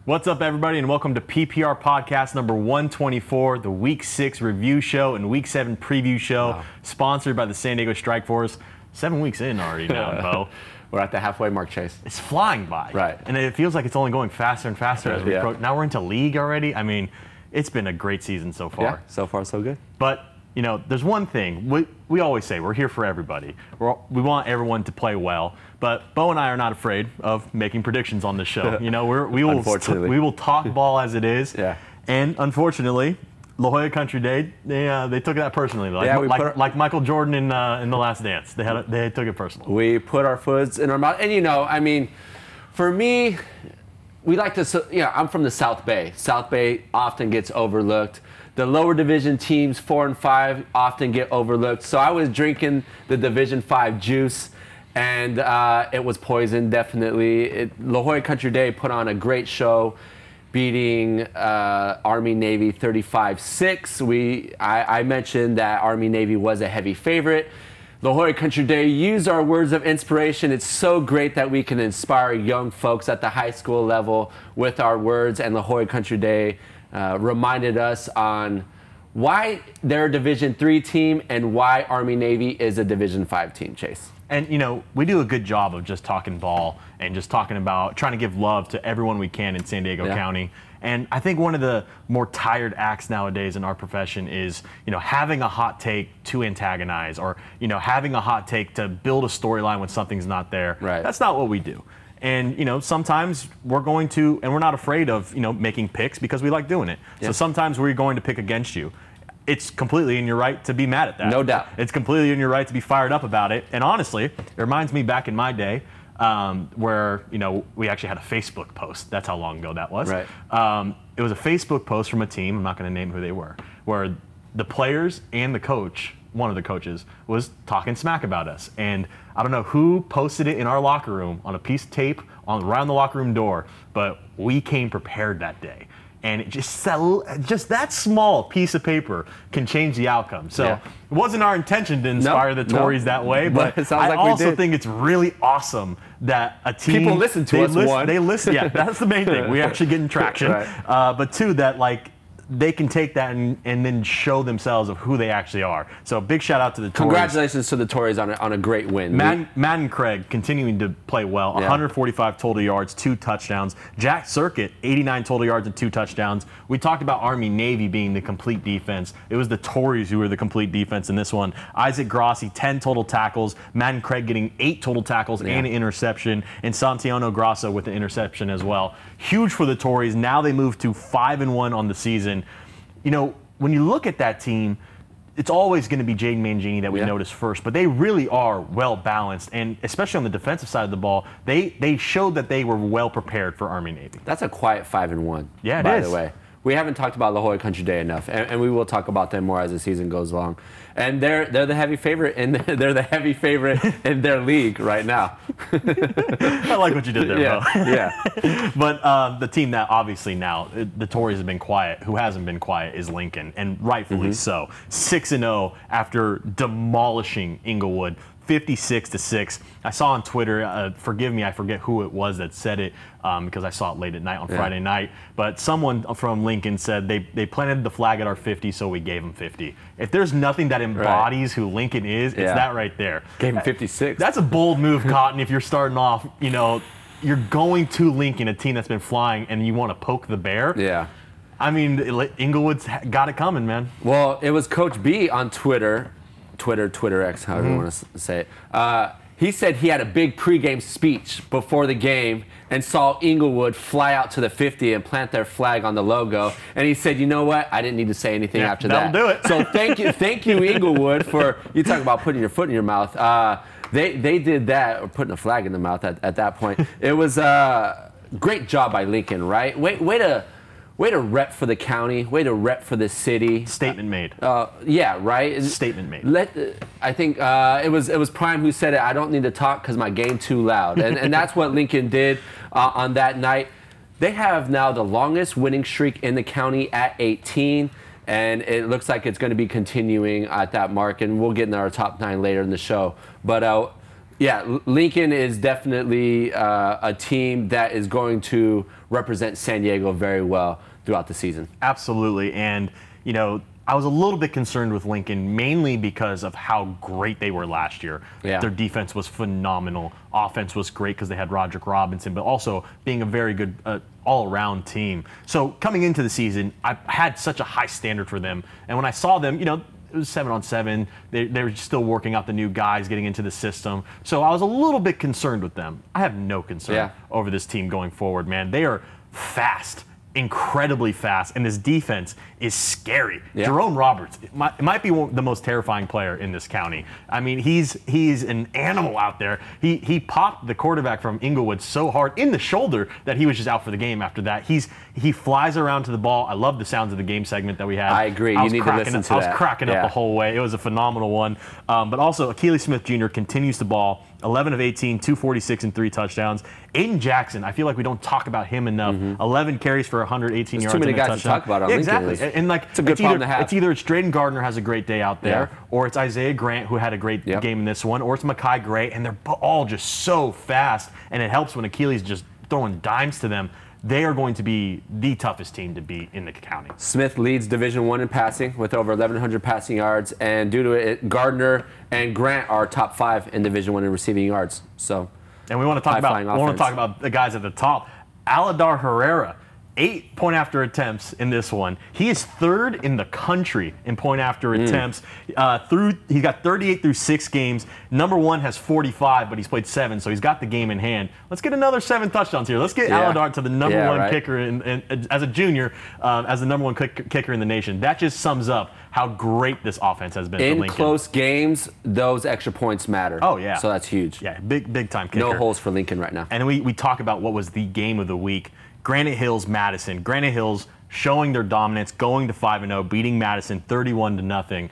What's up, everybody, and welcome to PPR Podcast number 124, the Week 6 review show and Week 7 preview show, sponsored by the San Diego Strike Force. 7 weeks in already now, Bo. We're at the halfway mark, Chase. It's flying by. Right. And it feels like it's only going faster and faster as we approach. Now we're into league already. I mean, it's been a great season so far. Yeah, so far so good. But, you know, there's one thing. We always say we're here for everybody. We want everyone to play well. But Bo and I are not afraid of making predictions on this show. You know, we will talk ball as it is. Yeah. And unfortunately, La Jolla Country Day, they took that personally. Like Michael Jordan in The Last Dance. They took it personally. We put our foots in our mouth. And, you know, I mean, for me, we like to, you know, I'm from the South Bay. South Bay often gets overlooked. The lower division teams, 4 and 5, often get overlooked. So I was drinking the Division 5 juice, and it was poison, definitely. La Jolla Country Day put on a great show, beating Army-Navy 35-6. I mentioned that Army-Navy was a heavy favorite. La Jolla Country Day used our words of inspiration. It's so great that we can inspire young folks at the high school level with our words, and La Jolla Country Day reminded us on why they're a Division III team and why Army-Navy is a Division V team, Chase. And, you know, we do a good job of just talking ball and just talking about trying to give love to everyone we can in San Diego County. And I think one of the more tired acts nowadays in our profession is, you know, having a hot take to antagonize, or, you know, having a hot take to build a storyline when something's not there. Right. That's not what we do. And, you know, sometimes we're going to, and we're not afraid of, you know, making picks because we like doing it. So sometimes we're going to pick against you. It's completely in your right to be mad at that. No doubt. It's completely in your right to be fired up about it. And honestly, it reminds me back in my day where, you know, we actually had a Facebook post. That's how long ago that was. Right. It was a Facebook post from a team, I'm not going to name who they were, where the players and the coach, one of the coaches, was talking smack about us. And I don't know who posted it in our locker room on a piece of tape around the locker room door, but we came prepared that day. And it just that small piece of paper can change the outcome. So it wasn't our intention to inspire the Tories that way, but it sounds I also think it's really awesome that a team— people listen to us, one. They listen, yeah, that's the main thing. We're actually getting traction. Right. But two, that like they can take that and then show themselves of who they actually are. So big shout out to the Tories. Congratulations to the Tories on a great win. Madden Craig continuing to play well. 145 total yards, 2 touchdowns. Jack Circuit, 89 total yards and 2 touchdowns. We talked about Army-Navy being the complete defense. It was the Tories who were the complete defense in this one. Isaac Grossi, 10 total tackles. Madden Craig getting 8 total tackles and an interception. And Santiano Grasso with an interception as well. Huge for the Tories. Now they move to 5-1 on the season. You know, when you look at that team, it's always going to be Jaden Mangini that we notice first, but they really are well balanced, and especially on the defensive side of the ball, they showed that they were well prepared for Army-Navy. That's a quiet 5-1. Yeah, by the way. We haven't talked about La Jolla Country Day enough, and we will talk about them more as the season goes along. And they're the heavy favorite, and they're the heavy favorite in their league right now. I like what you did there, Bo. Yeah. But the team that obviously now the Tories have been quiet. Who hasn't been quiet is Lincoln, and rightfully so. 6-0 after demolishing Inglewood. 56-6. I saw on Twitter, forgive me, I forget who it was that said it because I saw it late at night on Friday night, but someone from Lincoln said they planted the flag at our 50, so we gave them 50. If there's nothing that embodies who Lincoln is, it's that right there. Gave him 56. That's a bold move, Cotton, if you're starting off, you know, you're going to Lincoln, a team that's been flying, and you want to poke the bear. Yeah. I mean, Inglewood's got it coming, man. Well, it was Coach B on Twitter X, however you want to say it. He said he had a big pregame speech before the game and saw Inglewood fly out to the 50 and plant their flag on the logo. And he said, you know what? I didn't need to say anything after that. That'll do it. So thank you, Inglewood, for you talking about putting your foot in your mouth. They did that, or putting a flag in the mouth at that point. It was a great job by Lincoln, right? Way to rep for the county. Way to rep for the city. Statement made. Yeah, right. Statement made. I think it was Prime who said it. I don't need to talk because my game too loud, and that's what Lincoln did on that night. They have now the longest winning streak in the county at 18, and it looks like it's going to be continuing at that mark. And we'll get into our top 9 later in the show. But Yeah, Lincoln is definitely a team that is going to represent San Diego very well throughout the season. Absolutely. And, you know, I was a little bit concerned with Lincoln, mainly because of how great they were last year. Yeah. Their defense was phenomenal. Offense was great because they had Roderick Robinson, but also being a very good all-around team. So coming into the season, I had such a high standard for them. And when I saw them, you know, it was 7-on-7. They were still working out the new guys, getting into the system. So I was a little bit concerned with them. I have no concern over this team going forward, man. They are fast, incredibly fast, and this defense is scary. Yeah. Jerome Roberts might be the most terrifying player in this county. I mean, he's an animal out there. He popped the quarterback from Inglewood so hard in the shoulder that he was just out for the game after that. He flies around to the ball. I love the sounds of the game segment that we had. I agree. You need to listen to that. I was cracking up the whole way. It was a phenomenal one. But also, Akili Smith Jr. continues to ball. 11 of 18, 246 and 3 touchdowns. Aiden Jackson, I feel like we don't talk about him enough. 11 carries for 118 yards. Too many and a guys touchdown. to talk about on exactly. LinkedIn. And like, it's a good problem to have. It's either Drayden Gardner has a great day out there, or it's Isaiah Grant who had a great game in this one, or it's Mekhi Gray, and they're all just so fast. And it helps when Akili's just throwing dimes to them. They are going to be the toughest team to beat in the county. Smith leads Division I in passing with over 1,100 passing yards, and due to it, Gardner and Grant are top 5 in Division I in receiving yards. So, and we want to talk about the guys at the top. Aladar Herrera, 8 point-after attempts in this one. He is 3rd in the country in point-after attempts. He's got 38 through 6 games. Number 1 has 45, but he's played 7, so he's got the game in hand. Let's get another 7 touchdowns here. Let's get Aladar to the number 1 kicker as a junior, as the number 1 kicker in the nation. That just sums up how great this offense has been for Lincoln. In close games, those extra points matter. Oh, yeah. So that's huge. Yeah, big time kicker. No holes for Lincoln right now. And we talk about what was the game of the week. Granite Hills, Madison. Granite Hills showing their dominance, going to 5-0, beating Madison 31-0.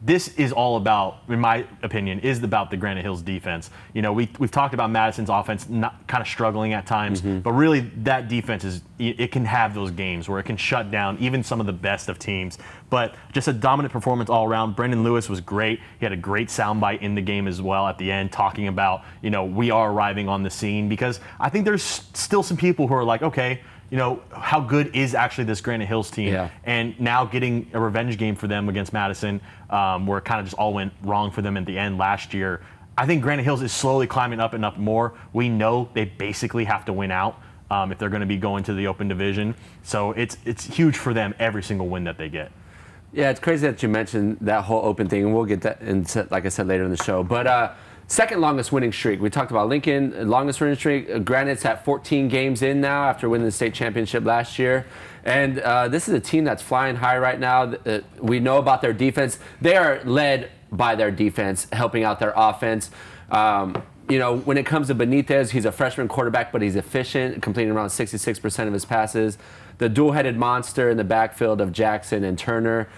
This is all about, in my opinion, is about the Granite Hills defense. You know, we've talked about Madison's offense not kind of struggling at times, but really that defense it can have those games where it can shut down even some of the best of teams. But just a dominant performance all around. Brendan Lewis was great. He had a great soundbite in the game as well at the end, talking about, you know, we are arriving on the scene, because I think there's still some people who are like, okay, you know, how good is actually this Granite Hills team? Yeah. And now getting a revenge game for them against Madison, where it kind of just all went wrong for them at the end last year. I think Granite Hills is slowly climbing up and up more. We know they basically have to win out if they're going to be going to the open division. So it's huge for them, every single win that they get. Yeah, it's crazy that you mentioned that whole open thing, and we'll get that into, like I said, later in the show. But second longest winning streak. We talked about Lincoln, longest winning streak. Granite's at 14 games in now after winning the state championship last year. And this is a team that's flying high right now. We know about their defense. They are led by their defense, helping out their offense. You know, when it comes to Benitez, he's a freshman quarterback, but he's efficient, completing around 66% of his passes. The dual-headed monster in the backfield of Jackson and Turner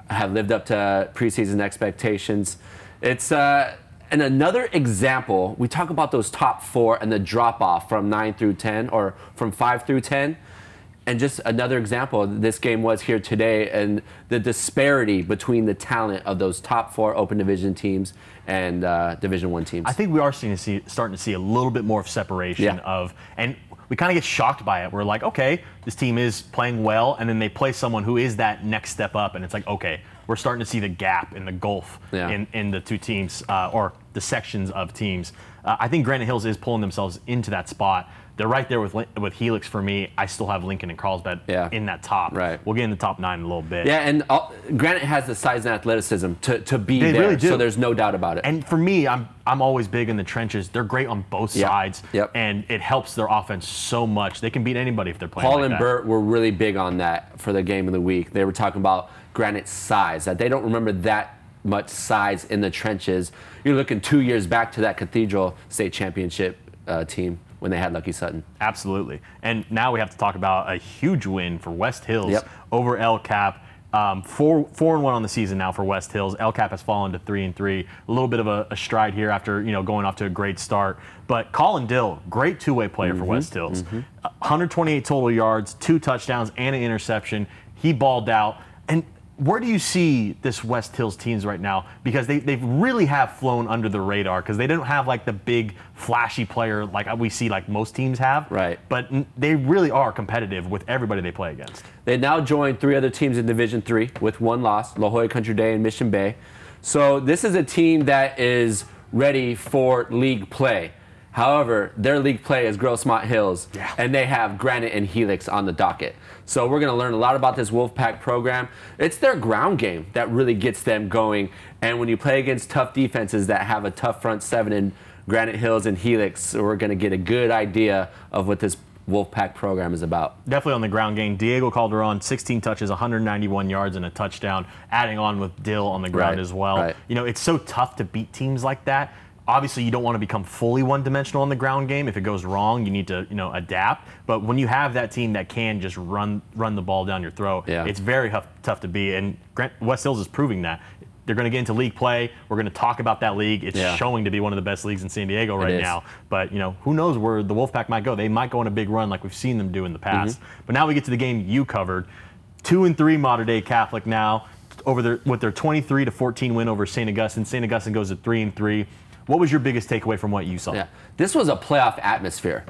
have lived up to preseason expectations. It's and another example, we talk about those top 4 and the drop-off from 9 through 10, or from 5 through 10. And just another example, this game was here today, and the disparity between the talent of those top 4 open division teams and Division I teams. I think we are starting to see a little bit more of separation and we kind of get shocked by it. We're like, okay, this team is playing well, and then they play someone who is that next step up, and it's like, okay, we're starting to see the gap in the gulf in the two teams, or the sections of teams. I think Granite Hills is pulling themselves into that spot. They're right there with Helix for me. I still have Lincoln and Carlsbad in that top. Right. We'll get in the top 9 in a little bit. Yeah, and Granite has the size and athleticism to be they there, really do. So there's no doubt about it. And for me, I'm always big in the trenches. They're great on both sides, and it helps their offense so much. They can beat anybody if they're playing Paul like and that. Burt were really big on that for the game of the week. They were talking about Granite's size, that they don't remember that much size in the trenches. You're looking 2 years back to that Cathedral State Championship team when they had Lucky Sutton. Absolutely. And now we have to talk about a huge win for West Hills over El Cap. 4-1 on the season now for West Hills. El Cap has fallen to 3-3. A little bit of a stride here after going off to a great start. But Colin Dill, great two-way player for West Hills. 128 total yards, 2 touchdowns, and an interception. He balled out. And where do you see this West Hills teams right now? Because they really have flown under the radar because they don't have like the big flashy player like we see like most teams have. Right. But they really are competitive with everybody they play against. They now joined 3 other teams in Division III with 1 loss, La Jolla Country Day and Mission Bay. So this is a team that is ready for league play. However, their league play is Grossmont Hills, and they have Granite and Helix on the docket. So we're going to learn a lot about this Wolfpack program. It's their ground game that really gets them going. And when you play against tough defenses that have a tough front 7 in Granite Hills and Helix, we're going to get a good idea of what this Wolfpack program is about. Definitely on the ground game. Diego Calderon, 16 touches, 191 yards, and a touchdown, adding on with Dill on the ground as well. Right. You know, it's so tough to beat teams like that. Obviously, you don't want to become fully one-dimensional on the ground game. If it goes wrong, you need to, adapt. But when you have that team that can just run the ball down your throat, it's very tough to beat. And West Hills is proving that. They're going to get into league play. We're going to talk about that league. It's showing to be one of the best leagues in San Diego right now. But, who knows where the Wolfpack might go. They might go on a big run like we've seen them do in the past. But now we get to the game you covered. 2-3 Mater Dei Catholic now with their 23-14 win over St. Augustine. St. Augustine goes to 3-3. What was your biggest takeaway from what you saw? Yeah, this was a playoff atmosphere.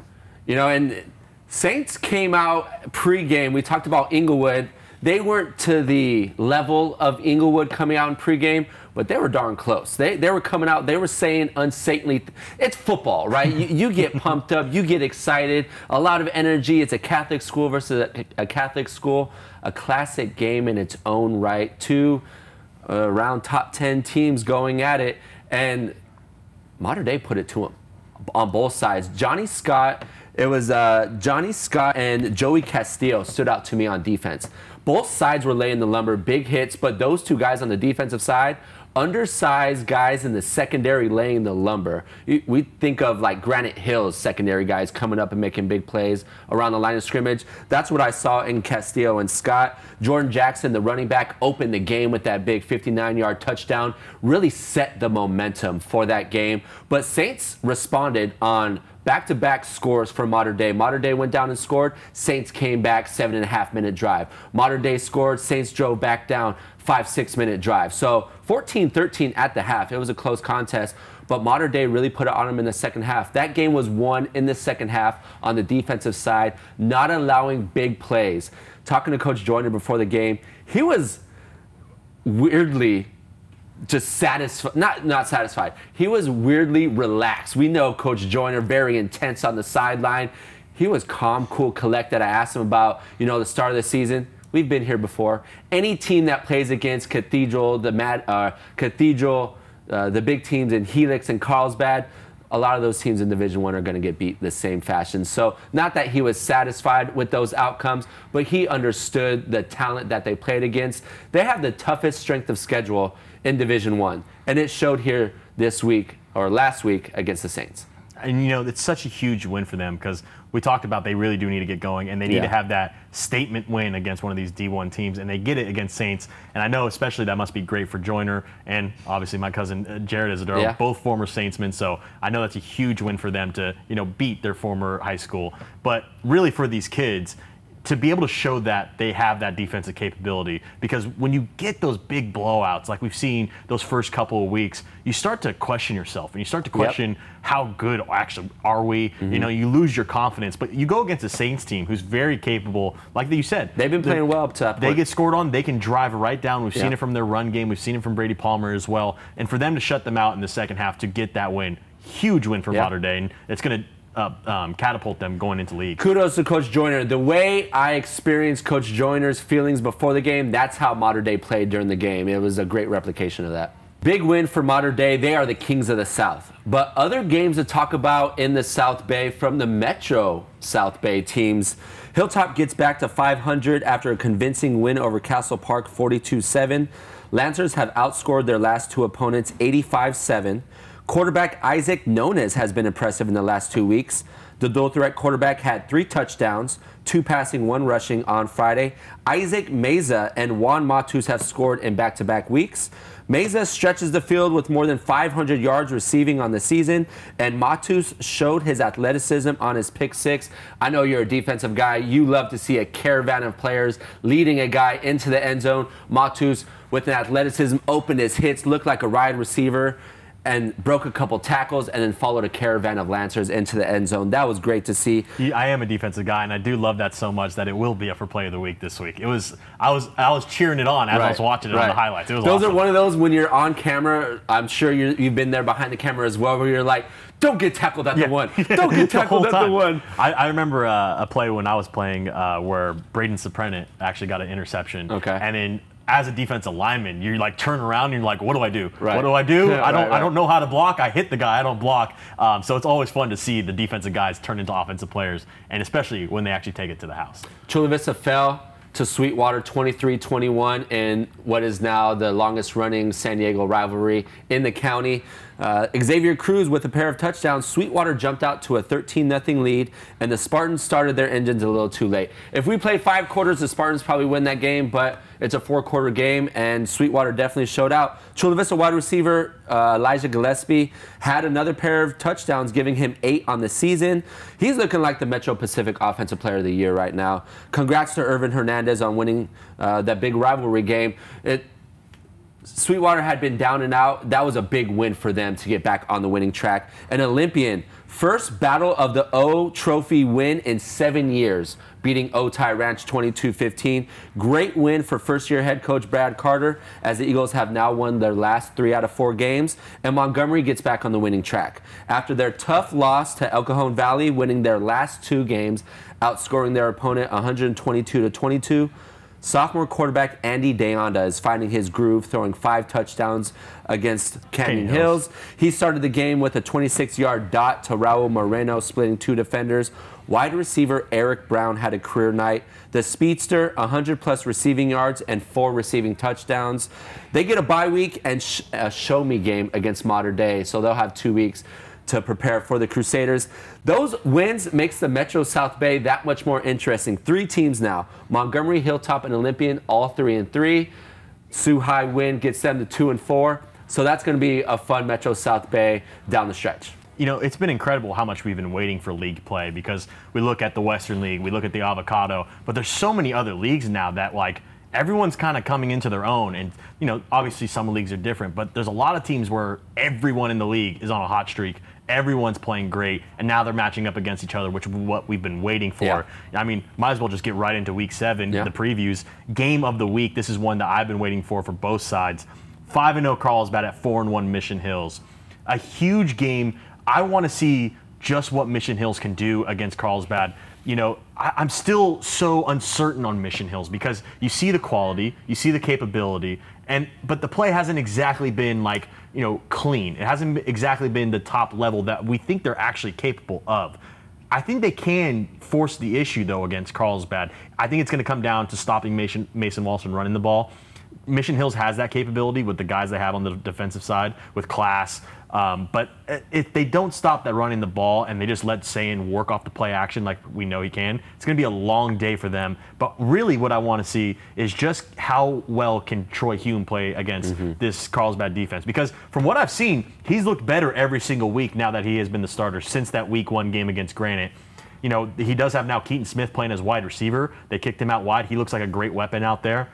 And Saints came out pregame. We talked about Inglewood. They weren't to the level of Inglewood coming out in pregame, but they were darn close. They were coming out. They were saying unsaintly. It's football, right? you get pumped up. You get excited. A lot of energy. It's a Catholic school versus a Catholic school. A classic game in its own right. 2 around top 10 teams going at it. And Mater Dei put it to him on both sides. Johnny Scott and Joey Castillo stood out to me on defense. Both sides were laying the lumber, big hits, but those 2 guys on the defensive side, undersized guys in the secondary laying the lumber. We think of like Granite Hills secondary guys coming up and making big plays around the line of scrimmage. That's what I saw in Castillo and Scott. Jordan Jackson, the running back, opened the game with that big 59-yard touchdown, really set the momentum for that game. But Saints responded on back-to-back scores for Mater Dei. Mater Dei went down and scored. Saints came back, 7.5-minute drive. Mater Dei scored. Saints drove back down, 5-6-minute drive. So 14-13 at the half. It was a close contest, but Mater Dei really put it on them in the second half. That game was won in the second half on the defensive side, not allowing big plays. Talking to Coach Joyner before the game, he was weirdly just satisfied, not satisfied. He was weirdly relaxed. We know Coach Joyner, very intense on the sideline. He was calm, cool, collected. I asked him about, the start of the season. We've been here before. Any team that plays against Cathedral, the big teams in Helix and Carlsbad, a lot of those teams in Division I are going to get beat the same fashion. So not that he was satisfied with those outcomes, but he understood the talent that they played against. They have the toughest strength of schedule in Division I, and it showed here this week or last week against the Saints. And it's such a huge win for them because we talked about they really do need to get going and they need to have that statement win against one of these D1 teams, and they get it against Saints. And I know especially that must be great for Joyner and obviously my cousin Jared Izidoro, both former Saintsmen. So I know that's a huge win for them to beat their former high school. But really for these kids, to be able to show that they have that defensive capability, because when you get those big blowouts like we've seen those first couple of weeks, you start to question yourself and you start to question how good actually are we. You lose your confidence, but you go against a Saints team who's very capable. Like you said, they've been playing well up to that point. They get scored on, they can drive right down. We've seen it from their run game, we've seen it from Brady Palmer as well, and for them to shut them out in the second half to get that win, huge win for Mater Dei, and it's going to catapult them going into league. Kudos to Coach Joyner. The way I experienced Coach Joyner's feelings before the game, that's how Mater Dei played during the game. It was a great replication of that. Big win for Mater Dei. They are the kings of the South. But other games to talk about in the South Bay from the Metro South Bay teams. Hilltop gets back to 500 after a convincing win over Castle Park 42-7. Lancers have outscored their last 2 opponents 85-7. Quarterback Isaac Nones has been impressive in the last 2 weeks. The dual threat quarterback had 3 touchdowns, 2 passing, 1 rushing on Friday. Isaac Meza and Juan Matus have scored in back-to-back weeks. Meza stretches the field with more than 500 yards receiving on the season, and Matus showed his athleticism on his pick 6. I know you're a defensive guy. You love to see a caravan of players leading a guy into the end zone. Matus, with an athleticism, opened his hits, looked like a wide receiver, and broke a couple tackles, and then followed a caravan of Lancers into the end zone. That was great to see. I am a defensive guy, and I do love that so much that it will be up for Play of the Week this week. I was cheering it on as I was watching it on the highlights. It was those awesome. Are one of those when you're on camera. I'm sure you've been there behind the camera as well, where you're like, don't get tackled at the one. Don't get tackled at the one. I remember a play when I was playing where Braden Soprenet actually got an interception. Okay. And then as a defensive lineman, you like turn around and you're like, what do I do? Right. What do I do? Yeah, I don't know how to block. I hit the guy. I don't block. So it's always fun to see the defensive guys turn into offensive players, and especially when they actually take it to the house. Chula Vista fell to Sweetwater 23-21 in what is now the longest running San Diego rivalry in the county. Xavier Cruz with a pair of touchdowns. Sweetwater jumped out to a 13-0 lead, and the Spartans started their engines a little too late. If we play 5 quarters, the Spartans probably win that game, but it's a 4-quarter game, and Sweetwater definitely showed out. Chula Vista wide receiver Elijah Gillespie had another pair of touchdowns, giving him 8 on the season. He's looking like the Metro Pacific Offensive Player of the Year right now. Congrats to Irvin Hernandez on winning that big rivalry game. Sweetwater had been down and out. That was a big win for them to get back on the winning track. An Olympian, first battle of the O Trophy win in 7 years, beating Otay Ranch 22-15. Great win for first-year head coach Brad Carter, as the Eagles have now won their last 3 out of 4 games, and Montgomery gets back on the winning track. After their tough loss to El Cajon Valley, winning their last 2 games, outscoring their opponent 122-22, sophomore quarterback Andy Deonda is finding his groove, throwing 5 touchdowns against Canyon Hills. He started the game with a 26-yard dot to Raul Moreno, splitting 2 defenders. Wide receiver Eric Brown had a career night. The speedster, 100-plus receiving yards and 4 receiving touchdowns. They get a bye week and a show-me game against Mater Dei, so they'll have 2 weeks to prepare for the Crusaders. Those wins makes the Metro South Bay that much more interesting. 3 teams now: Montgomery, Hilltop, and Olympian, all 3-3. Sioux High win gets them to 2-4. So that's going to be a fun Metro South Bay down the stretch. You know, it's been incredible how much we've been waiting for league play, because we look at the Western League, we look at the Avocado, but there's so many other leagues now that, like, everyone's kind of coming into their own. And, you know, obviously some leagues are different, but there's a lot of teams where everyone in the league is on a hot streak. Everyone's playing great, and now they're matching up against each other, which is what we've been waiting for. Yeah. I mean, might as well just get right into Week 7, the previews. Game of the week, this is one that I've been waiting for both sides. 5-0 Carlsbad at 4-1 Mission Hills. A huge game. I want to see just what Mission Hills can do against Carlsbad. You know, I'm still so uncertain on Mission Hills, because you see the quality, you see the capability, but the play hasn't exactly been, like, you know, clean. It hasn't exactly been the top level that we think they're actually capable of. I think they can force the issue, though, against Carlsbad. I think it's going to come down to stopping Mason Walsh running the ball. Mission Hills has that capability with the guys they have on the defensive side, with class. But if they don't stop that running the ball and they just let Sayin work off the play action like we know he can, it's going to be a long day for them. But really what I want to see is just how well can Troy Hume play against this Carlsbad defense. Because from what I've seen, he's looked better every single week now that he has been the starter since that Week 1 game against Granite. You know, he does have now Keaton Smith playing as wide receiver. They kicked him out wide. He looks like a great weapon out there.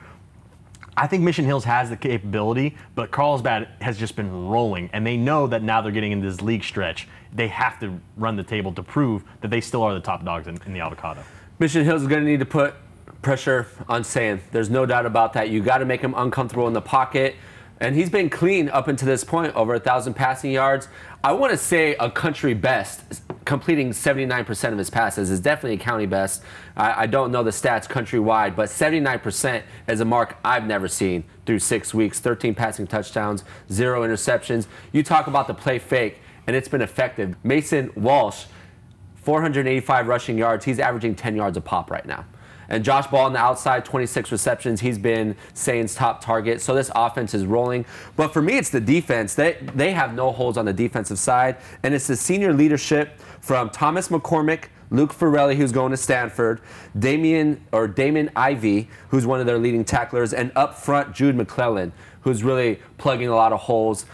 I think Mission Hills has the capability, but Carlsbad has just been rolling, and they know that now they're getting into this league stretch. They have to run the table to prove that they still are the top dogs in the Avocado. Mission Hills is going to need to put pressure on Sayin. There's no doubt about that. You got to make him uncomfortable in the pocket. And he's been clean up until this point, over 1,000 passing yards. I want to say a country best, completing 79% of his passes is definitely a county best. I don't know the stats countrywide, but 79% is a mark I've never seen through 6 weeks. 13 passing touchdowns, 0 interceptions. You talk about the play fake, and it's been effective. Mason Walsh, 485 rushing yards. He's averaging 10 yards a pop right now. And Josh Ball on the outside, 26 receptions. He's been Saints' top target. So this offense is rolling. But for me, it's the defense. They have no holes on the defensive side. And it's the senior leadership from Thomas McCormick, Luke Farrelly, who's going to Stanford, Damon Ivey, who's one of their leading tacklers, and up front, Jude McClellan, who's really plugging a lot of holes.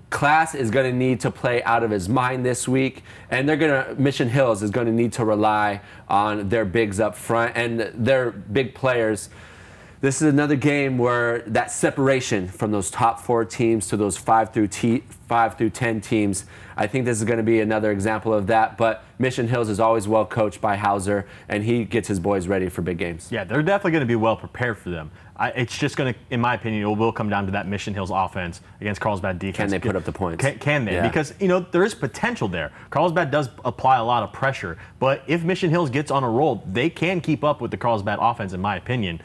Class is going to need to play out of his mind this week, and Mission Hills is going to need to rely on their bigs up front and their big players. This is another game where that separation from those top 4 teams to those 5 through 10 teams, I think this is going to be another example of that. But Mission Hills is always well coached by Hauser, and he gets his boys ready for big games. Yeah, they're definitely going to be well prepared for them. It's just going to, in my opinion, it will come down to that Mission Hills offense against Carlsbad defense. Can they put up the points? Can they? Yeah. Because, there is potential there. Carlsbad does apply a lot of pressure, but if Mission Hills gets on a roll, they can keep up with the Carlsbad offense, in my opinion.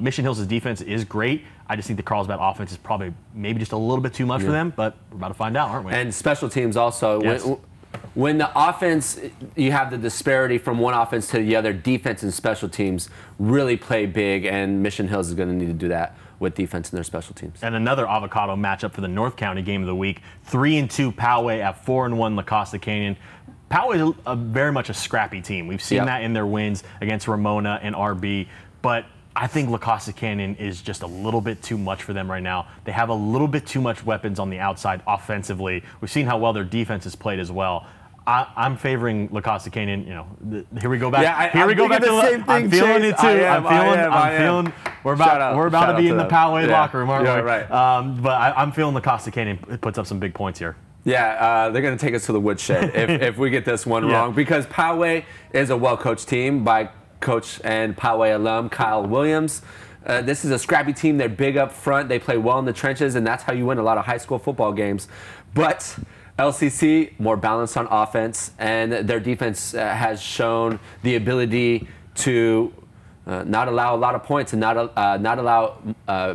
Mission Hills' defense is great. I just think the Carlsbad offense is probably maybe just a little bit too much for them, but we're about to find out, aren't we? And special teams also. Yes. When the offense, you have the disparity from one offense to the other, defense and special teams really play big, and Mission Hills is going to need to do that with defense and their special teams. And another avocado matchup for the North County game of the week, 3-2 Poway at 4-1 La Costa Canyon. Poway is very much a scrappy team. We've seen that in their wins against Ramona and RB, but I think La Costa Canyon is just a little bit too much for them right now. They have a little bit too much weapons on the outside offensively. We've seen how well their defense has played as well. I'm favoring La Costa Canyon. Here we go back. Yeah, here we go back to the same thing. I'm feeling Chase. it too. I'm feeling. We're about to be in the Poway locker room, aren't we? Right. But I'm feeling La Costa Canyon puts up some big points here. Yeah, they're going to take us to the woodshed if we get this one wrong, because Poway is a well-coached team by coach and Poway alum Kyle Williams. This is a scrappy team. They're big up front. They play well in the trenches, and that's how you win a lot of high school football games. But LCC, more balanced on offense, and their defense has shown the ability to not allow a lot of points and not allow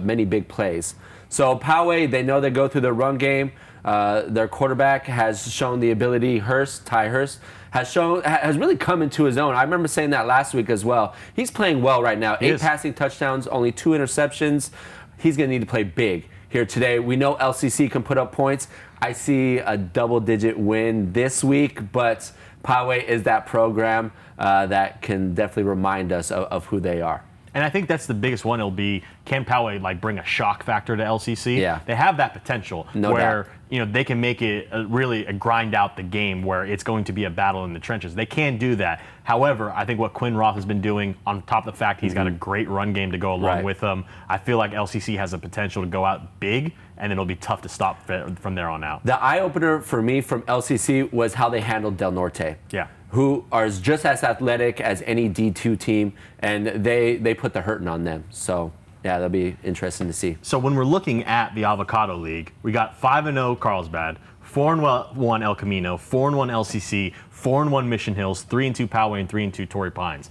many big plays. So Poway, they know they go through the run game. Their quarterback has shown the ability. Ty Hurst has really come into his own. I remember saying that last week as well. He's playing well right now. 8 passing touchdowns, only 2 interceptions. He's going to need to play big here today. We know LCC can put up points. I see a double-digit win this week, but Poway is that program that can definitely remind us of who they are. And I think that's the biggest one. It'll be, can Poway bring a shock factor to LCC? Yeah. They have that potential where doubt. They can make it really grind out the game where it's going to be a battle in the trenches. They can do that. However, I think what Quinn Roth has been doing, on top of the fact he's got a great run game to go along with him, I feel like LCC has the potential to go out big, and it'll be tough to stop from there on out. The eye-opener for me from LCC was how they handled Del Norte. Yeah. Who are just as athletic as any D2 team, and they put the hurting on them. So, yeah, that'll be interesting to see. So when we're looking at the Avocado League, we got 5-0 Carlsbad, 4-1 El Camino, 4-1 LCC, 4-1 Mission Hills, 3-2 Poway, and 3-2 Torrey Pines.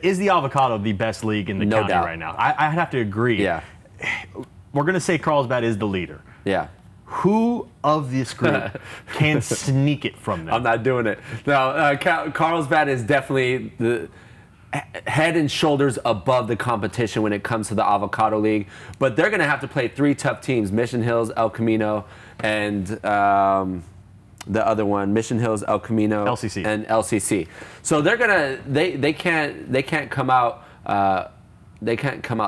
Is the Avocado the best league in the county right now? I'd have to agree. Yeah. We're going to say Carlsbad is the leader. Yeah. Who of this group can sneak it from them? I'm not doing it. No, Carlsbad is definitely the head and shoulders above the competition when it comes to the Avocado League. But they're going to have to play 3 tough teams: Mission Hills, El Camino, and the other one, Mission Hills, El Camino, LCC. and LCC. So they're gonna they can't come out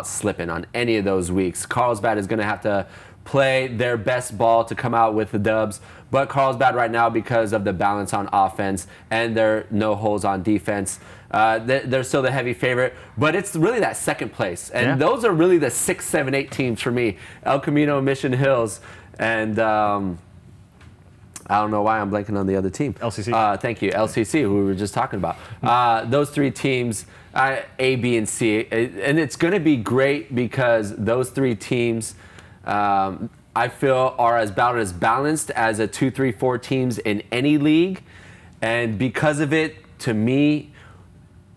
slipping on any of those weeks. Carlsbad is going to have to play their best ball to come out with the dubs. But Carlsbad right now, because of the balance on offense and their no holes on defense, they're still the heavy favorite. But it's really that second place. And those are really the 6, 7, 8 teams for me. El Camino, Mission Hills, and I don't know why I'm blanking on the other team. LCC. Thank you, LCC, who we were just talking about. Those 3 teams, A, B, and C. And it's going to be great because those 3 teams, I feel, are about as balanced as a 2, 3, 4 teams in any league. And because of it, to me,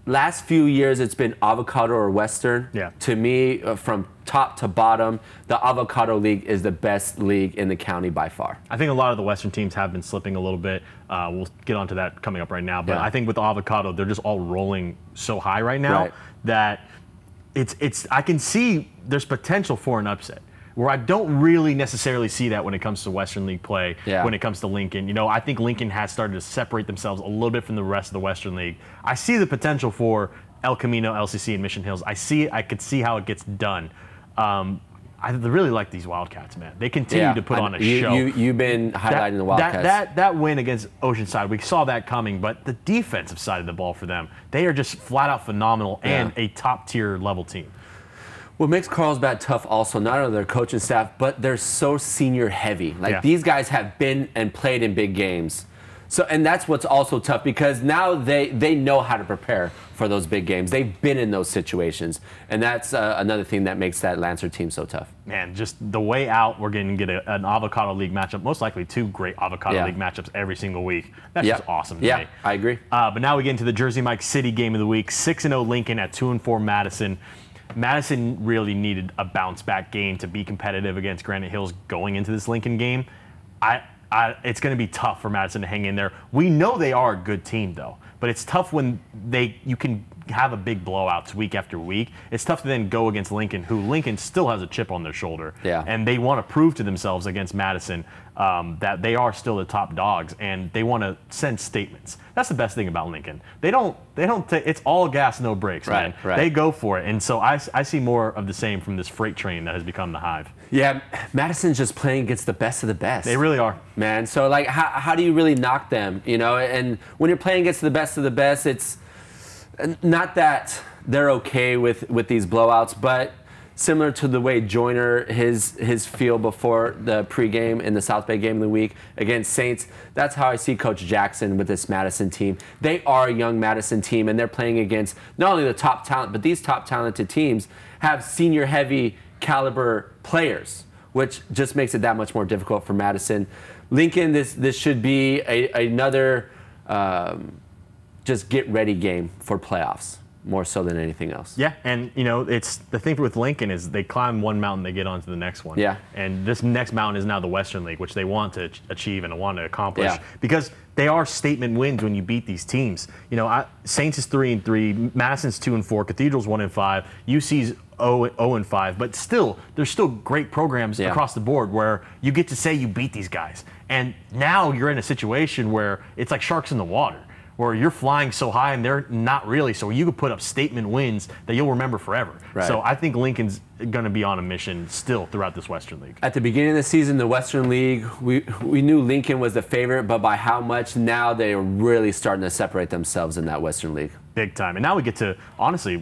last few years it's been Avocado or Western. Yeah. To me, from top to bottom, the Avocado League is the best league in the county by far. I think a lot of the Western teams have been slipping a little bit. We'll get onto that coming up right now. But I think with the Avocado, they're just all rolling so high right now that I can see there's potential for an upset. Where I don't really necessarily see that when it comes to Western League play, when it comes to Lincoln. You know, I think Lincoln has started to separate themselves a little bit from the rest of the Western League. I see the potential for El Camino, LCC, and Mission Hills. I see it. I could see how it gets done. I really like these Wildcats, man. They continue to put on a show. You've been highlighting the Wildcats. That win against Oceanside, we saw that coming, but the defensive side of the ball for them, they are just flat out phenomenal and a top-tier level team. What makes Carlsbad tough also, not only their coaching staff, but they're so senior heavy. Like these guys have been and played in big games. So, and that's what's also tough because now they know how to prepare for those big games. They've been in those situations. And that's another thing that makes that Lancer team so tough. Man, just the way out, we're going to get an Avocado League matchup, most likely 2 great Avocado League matchups every single week. That's just awesome to me. Yeah, I agree. But now we get into the Jersey Mike City game of the week. 6-0 Lincoln at 2-4 Madison. Madison really needed a bounce-back game to be competitive against Granite Hills going into this Lincoln game. It's going to be tough for Madison to hang in there. We know they are a good team, though, but it's tough when you can have a big blowouts week after week. It's tough to then go against Lincoln, who Lincoln still has a chip on their shoulder. And they want to prove to themselves against Madison that they are still the top dogs, and they want to send statements. That's the best thing about Lincoln. They don't it's all gas, no brakes, man. They go for it. And so I see more of the same from this freight train that has become the Hive. Yeah, Madison's just playing against the best of the best. They really are. Man, so like how do you really knock them, you know? And when you're playing against the best of the best, it's not that they're okay with these blowouts, but similar to the way Joyner, his feel before the pregame in the South Bay game of the week against Saints, that's how I see Coach Jackson with this Madison team. They are a young Madison team, and they're playing against not only the top talent, but these top talented teams have senior-heavy caliber players, which just makes it that much more difficult for Madison. Lincoln, this should be another just get-ready game for playoffs, more so than anything else. Yeah, and you know, it's the thing with Lincoln is they climb one mountain, they get onto the next one. Yeah. And this next mountain is now the Western League, which they want to achieve and want to accomplish because they are statement wins when you beat these teams. You know, Saints is 3-3, Madison's 2-4, Cathedral's 1-5, UC's 0-5, but still, there's still great programs across the board where you get to say you beat these guys. And now you're in a situation where it's like sharks in the water, where you're flying so high and they're not really, so you could put up statement wins that you'll remember forever. So I think Lincoln's going to be on a mission still throughout this Western League. At the beginning of the season, the Western League, we knew Lincoln was the favorite, but by how much? Now they're really starting to separate themselves in that Western League. Big time. And now we get to, honestly,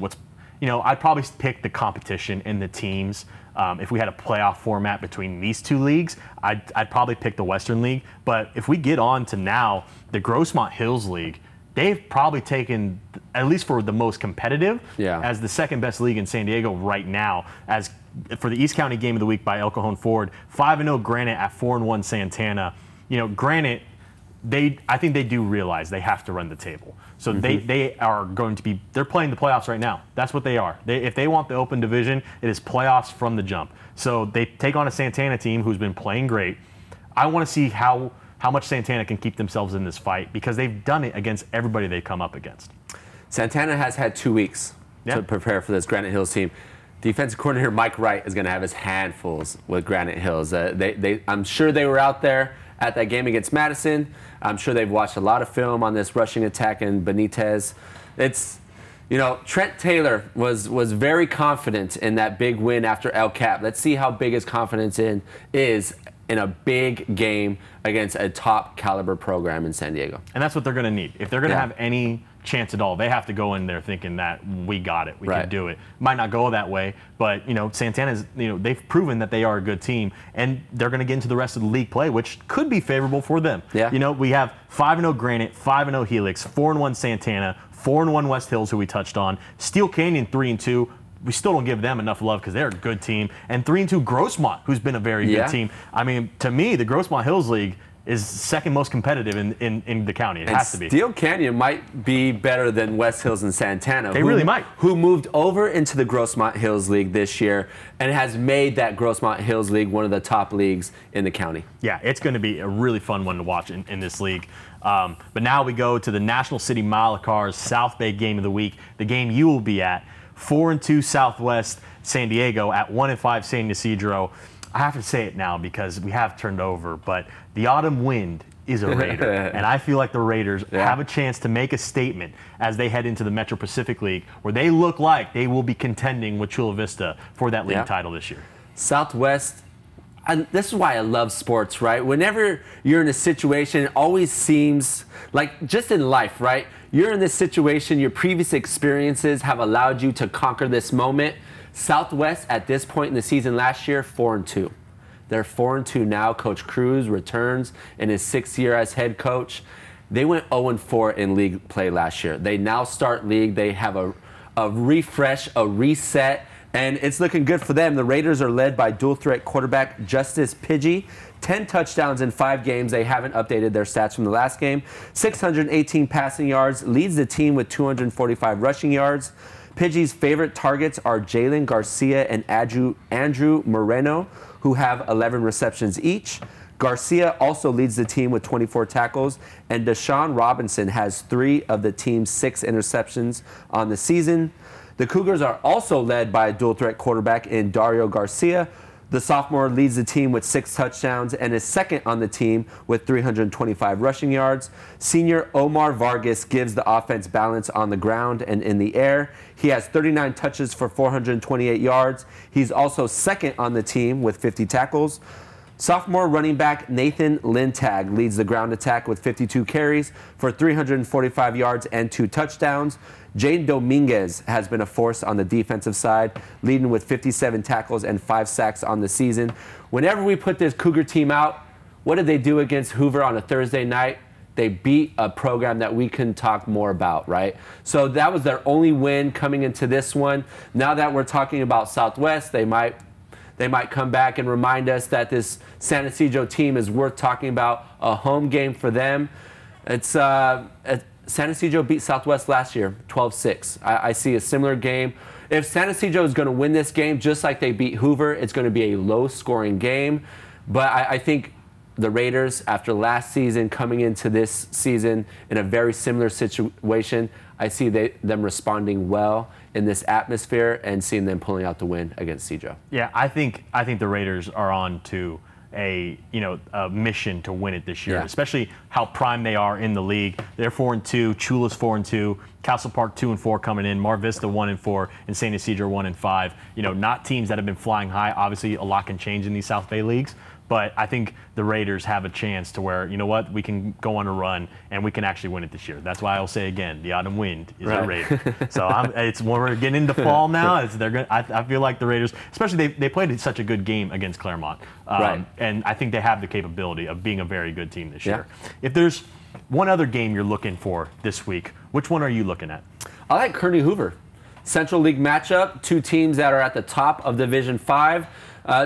I'd probably pick the competition and the teams. If we had a playoff format between these two leagues, I'd probably pick the Western League. But if we get on to now the Grossmont Hills League, they've probably taken, at least for the most competitive, as the second best league in San Diego right now. As for the East County Game of the Week by El Cajon Ford, 5-0 Granite at 4-1 Santana. You know, Granite, I think they do realize they have to run the table. So they are going to be, they're playing the playoffs right now. That's what they are. If they want the open division, it is playoffs from the jump. So they take on a Santana team who's been playing great. I want to see how much Santana can keep themselves in this fight because they've done it against everybody they come up against. Santana has had 2 weeks to prepare for this Granite Hills team. Defensive coordinator Mike Wright is going to have his handfuls with Granite Hills. I'm sure they were out there at that game against Madison. I'm sure they've watched a lot of film on this rushing attack in Benitez. It's, you know, Trent Taylor was very confident in that big win after El Cap. Let's see how big his confidence is in a big game against a top caliber program in San Diego. And that's what they're going to need. If they're going to have any chance at all, they have to go in there thinking that we got it, we can do it. Might not go that way, but you know, Santana's, you know, they've proven that they are a good team, and they're going to get into the rest of the league play, which could be favorable for them. You know, we have 5-0 Granite, 5-0 Helix, 4-1 Santana, 4-1 West Hills, who we touched on, Steel Canyon 3-2. We still don't give them enough love because they're a good team. And 3-2 Grossmont, who's been a very good team. I mean, to me, the Grossmont Hills League, is second most competitive in the county. It has to be. Steel Canyon might be better than West Hills and Santana. They really might. Who moved over into the Grossmont Hills League this year and has made that Grossmont Hills League one of the top leagues in the county. Yeah, it's going to be a really fun one to watch in this league. But now we go to the National City Mile Cars South Bay Game of the Week, the game you will be at. 4-2 Southwest San Diego at 1-5 San Ysidro. I have to say it now because we have turned over, but the Autumn Wind is a Raider. And I feel like the Raiders have a chance to make a statement as they head into the Metro Pacific League, where they look like they will be contending with Chula Vista for that league title this year. Southwest, and this is why I love sports, right? Whenever you're in a situation, it always seems like, just in life, right? You're in this situation, your previous experiences have allowed you to conquer this moment. Southwest, at this point in the season last year, 4-2. They're 4-2 now. Coach Cruz returns in his 6th year as head coach. They went 0-4 in league play last year. They now start league. They have a refresh, a reset, and it's looking good for them. The Raiders are led by dual threat quarterback Justice Pidgey. 10 touchdowns in 5 games. They haven't updated their stats from the last game. 618 passing yards. Leads the team with 245 rushing yards. Pidgey's favorite targets are Jalen Garcia and Andrew Moreno, who have 11 receptions each. Garcia also leads the team with 24 tackles, and Deshaun Robinson has 3 of the team's 6 interceptions on the season. The Cougars are also led by a dual-threat quarterback in Dario Garcia. The sophomore leads the team with 6 touchdowns and is second on the team with 325 rushing yards. Senior Omar Vargas gives the offense balance on the ground and in the air. He has 39 touches for 428 yards. He's also second on the team with 50 tackles. Sophomore running back Nathan Lintag leads the ground attack with 52 carries for 345 yards and 2 touchdowns. Jane Dominguez has been a force on the defensive side, leading with 57 tackles and 5 sacks on the season. Whenever we put this Cougar team out, what did they do against Hoover on a Thursday night? They beat a program that we can talk more about, right? So that was their only win coming into this one. Now that we're talking about Southwest, they might come back and remind us that this San Ysidro team is worth talking about, a home game for them. San Ysidro beat Southwest last year, 12-6. I see a similar game. If San Ysidro is going to win this game, just like they beat Hoover, it's going to be a low-scoring game. But I think the Raiders, after last season, coming into this season in a very similar situation, I see them responding well in this atmosphere and seeing them pulling out the win against Cedro. Yeah, I think the Raiders are on to a mission to win it this year, especially how prime they are in the league. They're 4-2, Chula's 4-2, Castle Park 2-4 coming in, Mar Vista 1-4, and San Ysidro 1-5. Not teams that have been flying high. Obviously, a lot can change in these South Bay leagues. But I think the Raiders have a chance to where, we can go on a run and we can actually win it this year. That's why I'll say again, the Autumn Wind is a Raider. So it's when we're getting into fall now. I feel like the Raiders, especially they played such a good game against Claremont, and I think they have the capability of being a very good team this year. If there's one other game you're looking for this week, which one are you looking at? I like Kearney Hoover. Central League matchup, 2 teams that are at the top of Division 5.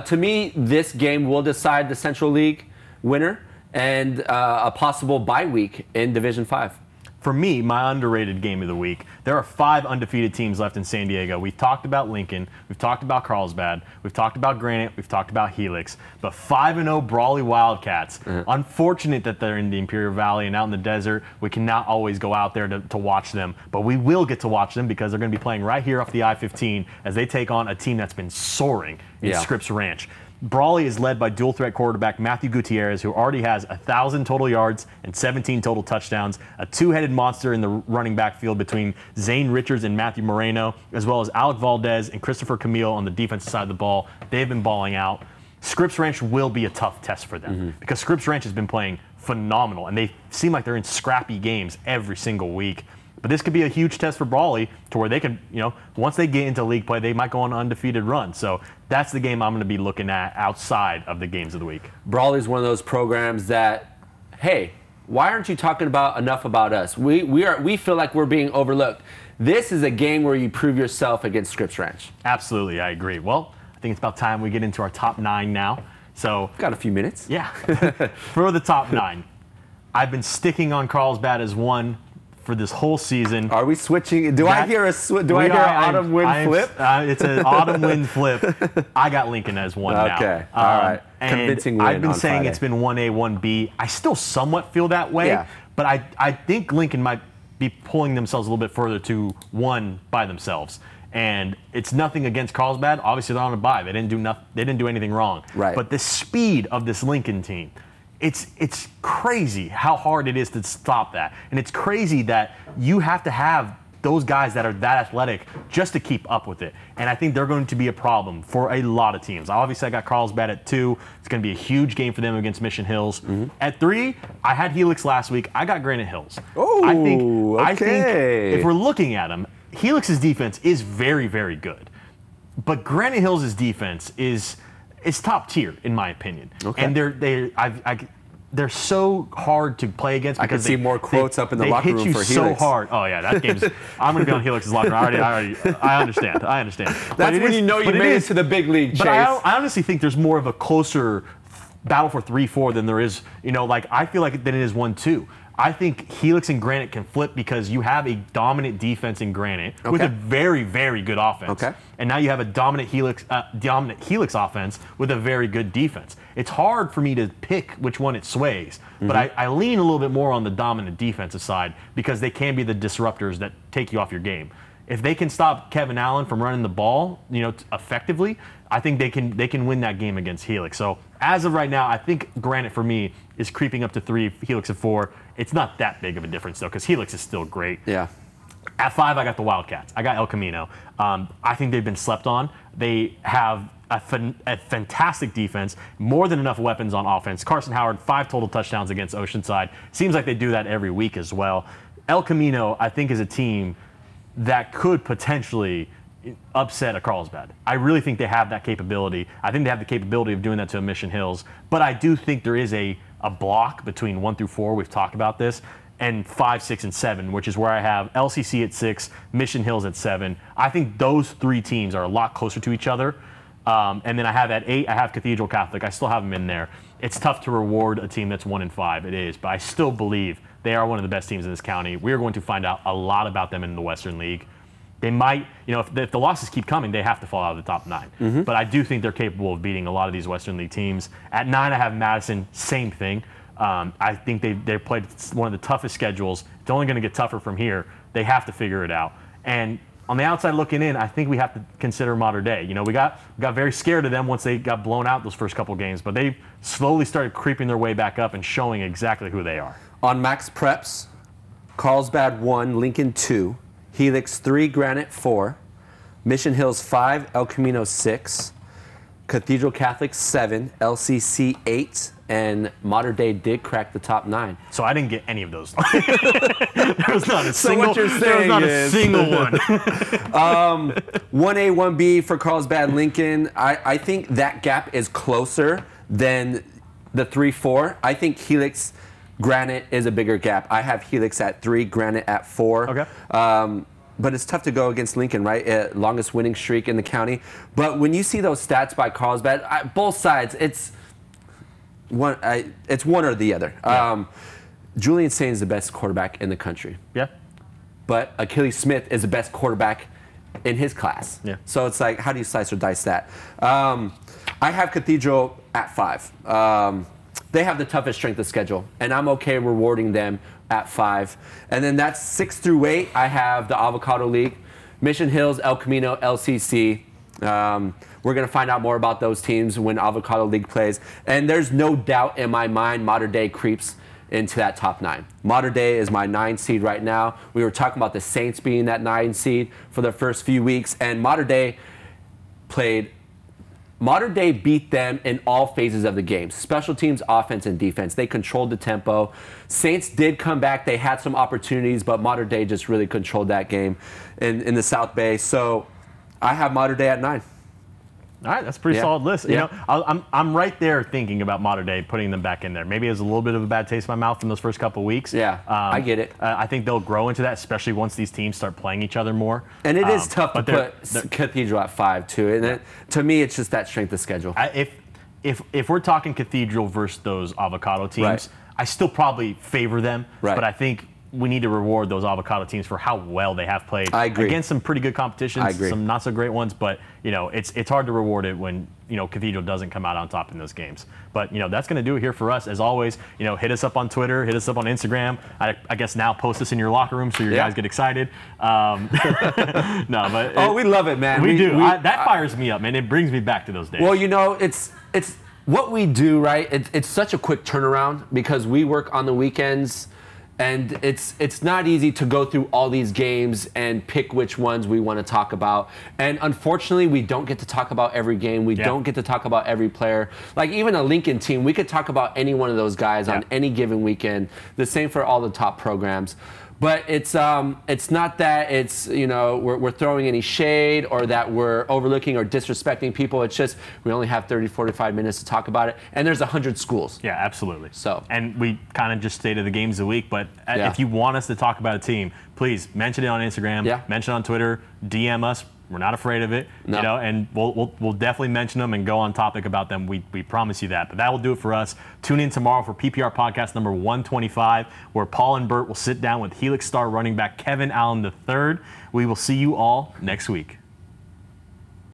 To me, this game will decide the Central League winner and a possible bye week in Division 5. For me, my underrated game of the week, there are 5 undefeated teams left in San Diego. We've talked about Lincoln, we've talked about Carlsbad, we've talked about Granite, we've talked about Helix, but 5-0 Brawley Wildcats. Unfortunate that they're in the Imperial Valley and out in the desert. We cannot always go out there to watch them, but we will get to watch them because they're going to be playing right here off the I-15 as they take on a team that's been soaring in Scripps Ranch. Brawley is led by dual-threat quarterback Matthew Gutierrez, who already has 1,000 total yards and 17 total touchdowns, a 2-headed monster in the running back field between Zane Richards and Matthew Moreno, as well as Alec Valdez and Christopher Camille on the defensive side of the ball. They've been balling out. Scripps Ranch will be a tough test for them because Scripps Ranch has been playing phenomenal, and they seem like they're in scrappy games every single week. But this could be a huge test for Brawley to where they can, once they get into league play, they might go on an undefeated run. So that's the game I'm going to be looking at outside of the games of the week. Brawley's one of those programs that, hey, why aren't you talking enough about us? We feel like we're being overlooked. This is a game where you prove yourself against Scripps Ranch. Absolutely, I agree. Well, I think it's about time we get into our top 9 now. So got a few minutes. yeah. For the top 9, I've been sticking on Carlsbad as 1 for this whole season. Are we switching? Do I hear an autumn wind flip? It's an autumn wind flip. I got Lincoln as 1 now. Okay. All right. Convincing win I've been on saying Friday. it's been 1A, 1B. I still somewhat feel that way. Yeah. But I think Lincoln might be pulling themselves a little bit further to 1 by themselves. And it's nothing against Carlsbad. Obviously, they're on a bye. They didn't do nothing. They didn't do anything wrong. Right. But the speed of this Lincoln team, it's crazy how hard it is to stop that. And it's crazy that you have to have those guys that are that athletic just to keep up with it. And I think they're going to be a problem for a lot of teams. Obviously, I got Carlsbad at 2. It's going to be a huge game for them against Mission Hills. At 3, I had Helix last week. I got Granite Hills. Oh, I think okay. if we're looking at them, Helix's defense is very, very good. But Granite Hills' defense is top tier, in my opinion. Okay. And they're so hard to play against because I can see more quotes up in the locker room for Helix. They hit you so hard. Oh yeah, that game's. I'm going to be on Helix's locker room. I understand. That's when you know you made it to the big league, Chase. But I honestly think there's more of a closer battle for 3-4 than there is. I feel like than it is 1-2. I think Helix and Granite can flip because you have a dominant defense in Granite with a very, very good offense. Okay. And now you have a dominant Helix offense with a very good defense. It's hard for me to pick which one it sways, but I lean a little bit more on the dominant defensive side because they can be the disruptors that take you off your game. If they can stop Kevin Allen from running the ball, effectively, I think they can win that game against Helix. So as of right now, I think Granite for me is creeping up to 3, Helix at 4. It's not that big of a difference though, because Helix is still great. Yeah. At 5, I got the Wildcats. I got El Camino. I think they've been slept on. They have a fantastic defense, more than enough weapons on offense. Carson Howard, 5 total touchdowns against Oceanside. Seems like they do that every week as well. El Camino, I think, is a team that could potentially upset a Carlsbad. I really think they have that capability. I think they have the capability of doing that to a Mission Hills. But I do think there is a block between 1 through 4. We've talked about this. And 5, 6, and 7, which is where I have LCC at 6, Mission Hills at 7. I think those 3 teams are a lot closer to each other. And then I have at 8, I have Cathedral Catholic. I still have them in there. It's tough to reward a team that's 1 and 5. It is, but I still believe they are one of the best teams in this county. We are going to find out a lot about them in the Western League. They might, if the losses keep coming, they have to fall out of the top 9. But I do think they're capable of beating a lot of these Western League teams. At 9, I have Madison. Same thing. I think they played one of the toughest schedules. It's only going to get tougher from here. They have to figure it out. And on the outside looking in, I think we have to consider Mater Dei. We got very scared of them once they got blown out those first couple games, but they slowly started creeping their way back up and showing exactly who they are. On Max Preps, Carlsbad 1, Lincoln 2, Helix 3, Granite 4, Mission Hills 5, El Camino 6, Cathedral Catholic 7, LCC 8, and Mater Dei did crack the top 9. So I didn't get any of those. There was not a So single. what you're There was saying not a is- single one. 1A, 1B for Carlsbad Lincoln. I think that gap is closer than the 3-4. I think Helix Granite is a bigger gap. I have Helix at 3, Granite at 4. Okay. But it's tough to go against Lincoln, right? Longest winning streak in the county. But when you see those stats by Carlsbad, both sides, it's one or the other. Yeah. Julian Sain is the best quarterback in the country. Yeah. But Achilles Smith is the best quarterback in his class. Yeah. So it's like, how do you slice or dice that? I have Cathedral at 5. They have the toughest strength of schedule, and I'm okay rewarding them at 5. And then that's 6 through 8. I have the Avocado League, Mission Hills, El Camino, LCC. We're going to find out more about those teams when Avocado League plays. And there's no doubt in my mind Mater Dei creeps into that top 9. Mater Dei is my 9 seed right now. We were talking about the Saints being that 9 seed for the first few weeks, and Mater Dei beat them in all phases of the game. Special teams, offense, and defense. They controlled the tempo. Saints did come back. They had some opportunities, but Mater Dei just really controlled that game in the South Bay. So I have Mater Dei at 9. All right, that's a pretty solid list. Yeah. I'm right there thinking about Mater Dei putting them back in there. Maybe it's a little bit of a bad taste in my mouth from those first couple weeks. Yeah, I get it. I think they'll grow into that, especially once these teams start playing each other more. And it is tough to but put Cathedral at 5 too. And to me, it's just that strength of schedule. if we're talking Cathedral versus those Avocado teams, Right. I still probably favor them. Right. But I think we need to reward those Avocado teams for how well they have played. I agree. Against some pretty good competitions, I agree. some not so great ones. But it's hard to reward it when Cathedral doesn't come out on top in those games. But that's going to do it here for us. As always, hit us up on Twitter, hit us up on Instagram. I guess now post us in your locker room so your guys get excited. No, but we love it, man. We do. That fires me up, man. It brings me back to those days. Well, it's what we do, right? It's such a quick turnaround because we work on the weekends. And it's not easy to go through all these games and pick which ones we want to talk about. And unfortunately, we don't get to talk about every game. We don't get to talk about every player. Like even a Lincoln team, we could talk about any one of those guys on any given weekend. The same for all the top programs. But it's not that it's we're throwing any shade or that we're overlooking or disrespecting people. It's just we only have 30, 45 minutes to talk about it, and there's 100 schools. Yeah, absolutely. So and we kind of just stated the games of the week, but if you want us to talk about a team, please mention it on Instagram, mention it on Twitter, DM us. We're not afraid of it, and we'll definitely mention them and go on topic about them. We promise you that. But that will do it for us. Tune in tomorrow for PPR podcast number 125, where Paul and Bert will sit down with Helix star running back Kevin Allen III. We will see you all next week.